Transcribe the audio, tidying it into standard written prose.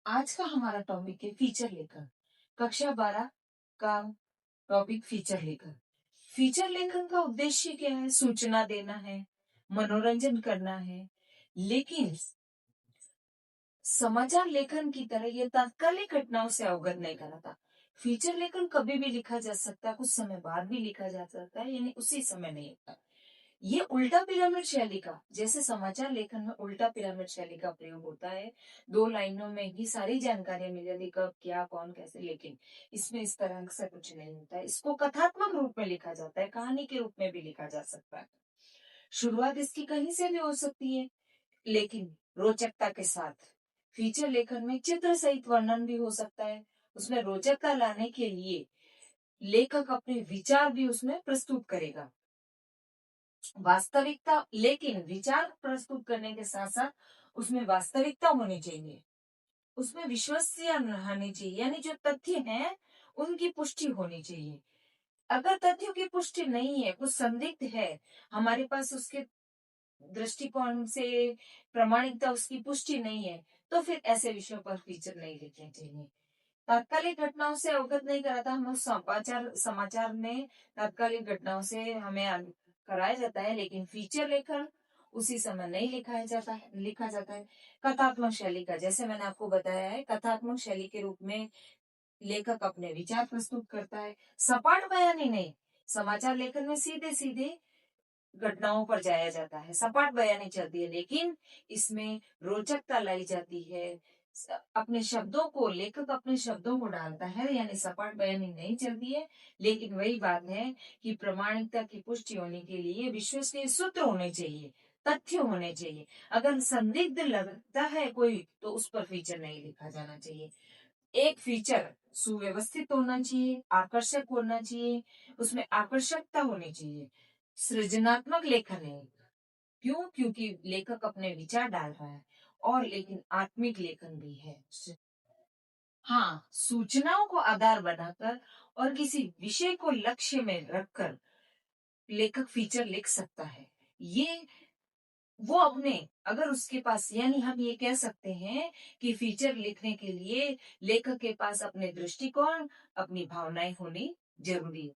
आज का हमारा टॉपिक है फीचर लेखन। कक्षा 12 का टॉपिक फीचर लेखन। फीचर लेखन का उद्देश्य क्या है? सूचना देना है, मनोरंजन करना है, लेकिन समाचार लेखन की तरह ये तात्कालिक घटनाओं से अवगत नहीं कराता। फीचर लेखन कभी भी लिखा जा सकता है, कुछ समय बाद भी लिखा जा सकता है, यानी उसी समय नहीं होता। ये उल्टा पिरामिड शैली का, जैसे समाचार लेखन में उल्टा पिरामिड शैली का प्रयोग होता है, 2 लाइनों में ही सारी जानकारियां मिल जाती, कब क्या कौन कैसे, लेकिन इसमें इस तरह से कुछ नहीं होता है। इसको कथात्मक रूप में लिखा जाता है, कहानी के रूप में भी लिखा जा सकता है। शुरुआत इसकी कहीं से भी हो सकती है, लेकिन रोचकता के साथ। फीचर लेखन में चित्र सहित वर्णन भी हो सकता है। उसमें रोचकता लाने के लिए लेखक अपने विचार भी उसमें प्रस्तुत करेगा। वास्तविकता, लेकिन विचार प्रस्तुत करने के साथ साथ उसमें वास्तविकता होनी चाहिए, उसमें विश्वसनीय होनी चाहिए, यानी जो तथ्य हैं उनकी पुष्टि होनी चाहिए। अगर तथ्यों की पुष्टि नहीं है, कुछ संदिग्ध है, हमारे पास उसके दृष्टिकोण से प्रामाणिकता उसकी पुष्टि नहीं है, तो फिर ऐसे विषयों पर फीचर नहीं लिखने चाहिए। तात्कालिक घटनाओं से अवगत नहीं कराता। हम समाचार समाचार में तात्कालिक घटनाओं से हमें कराया जाता है, लेकिन फीचर लेखन उसी समय नहीं लिखा जाता है। कथात्मक शैली का, जैसे मैंने आपको बताया है, कथात्मक शैली के रूप में लेखक अपने विचार प्रस्तुत करता है। सपाट बयानी नहीं, समाचार लेखन में सीधे सीधे घटनाओं पर जाया जाता है, सपाट बयानी चलती है, लेकिन इसमें रोचकता लाई जाती है। अपने शब्दों को, लेखक अपने शब्दों को डालता है, यानी सपाट बयानी नहीं चलती है। लेकिन वही बात है कि प्रामाणिकता की पुष्टि होने के लिए विश्वसनीय सूत्र होने चाहिए, तथ्य होने चाहिए। अगर संदिग्ध लगता है कोई, तो उस पर फीचर नहीं लिखा जाना चाहिए। एक फीचर सुव्यवस्थित होना चाहिए, आकर्षक होना चाहिए, उसमें आकर्षकता होनी चाहिए। सृजनात्मक लेखन है। क्यों? क्योंकि लेखक अपने विचार डाल रहा है, और लेकिन आत्मिक लेखन भी है। हाँ, सूचनाओं को आधार बनाकर और किसी विषय को लक्ष्य में रखकर लेखक फीचर लिख सकता है। ये वो अपने, अगर उसके पास, यानी हम ये कह सकते हैं कि फीचर लिखने के लिए लेखक के पास अपने दृष्टिकोण, अपनी भावनाएं होनी जरूरी है।